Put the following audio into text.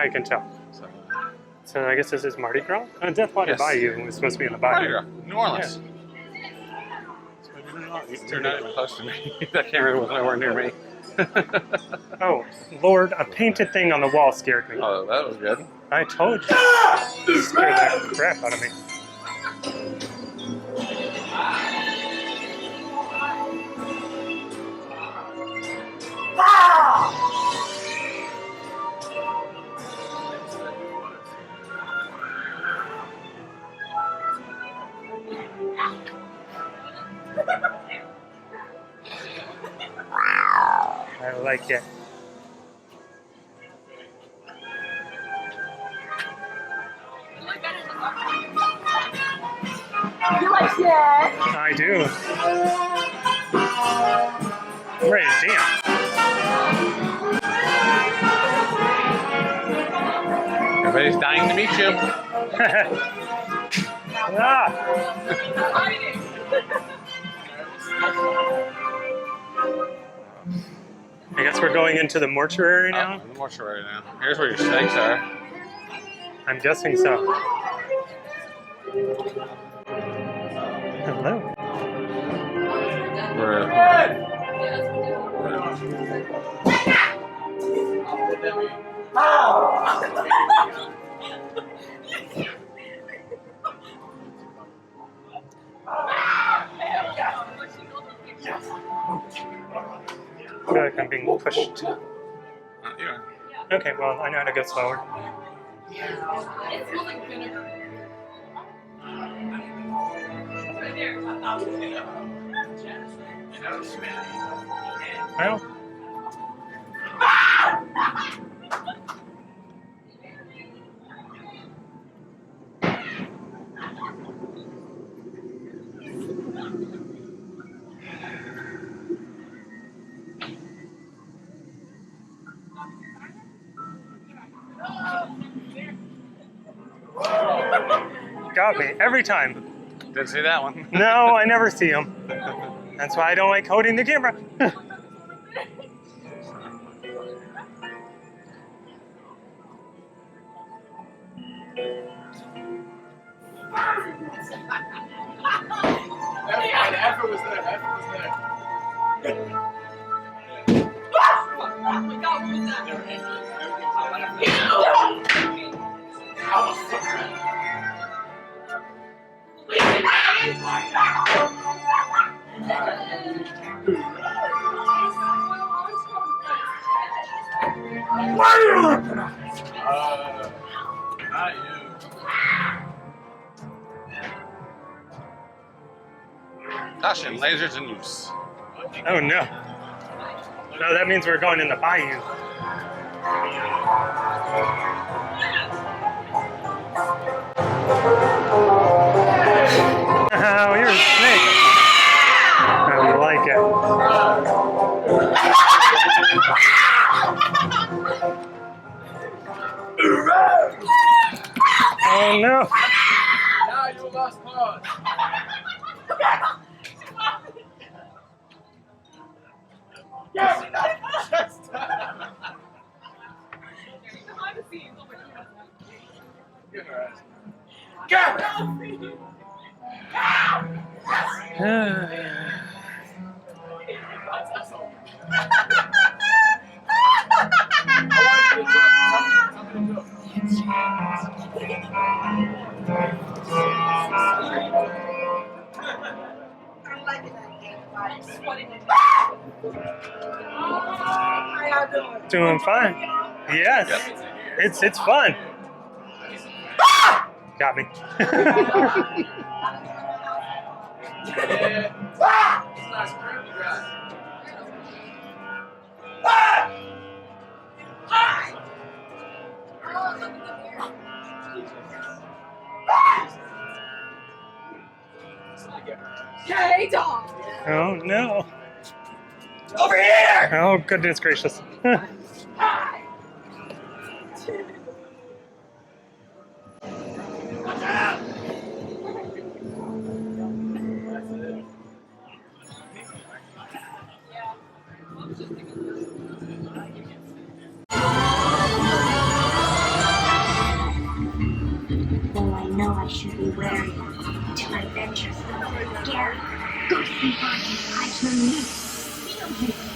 I can tell. So I guess this is Mardi Gras? Death Water Bayou was supposed to be in the bayou. Mardi Gras, New Orleans. You're not even close to me. That camera was nowhere near me. Oh, Lord, a painted thing on the wall scared me. Oh, that was good. I told you. It scared the crap out of me. I like it. You like that? I do. I'm ready to dance. Everybody's dying to meet you. Ah. I guess we're going into the mortuary now? The mortuary now. Here's where your snakes are. I'm guessing so. Hello. I feel like I'm being pushed. Yeah. Okay, well, I know how to go slower. Well. Got me every time. Didn't see that one. No, I never see them. That's why I don't like holding the camera. The effort was there. The effort was there. Oh my God, what was that? What are you looking at? Not you. Caution, lasers in use. Oh no. No, that means we're going in the bayou. Oh, you're a snake. I like it. Oh no. Now you lost cause. Yes. Behind the scenes. Oh my God. Get Doing fine. Yes. It's fun. Got me. Hey, dog. Oh no. over here! Oh goodness gracious. should be wary to my ventures. Scary, ghostly bodies hide from me. Feel him.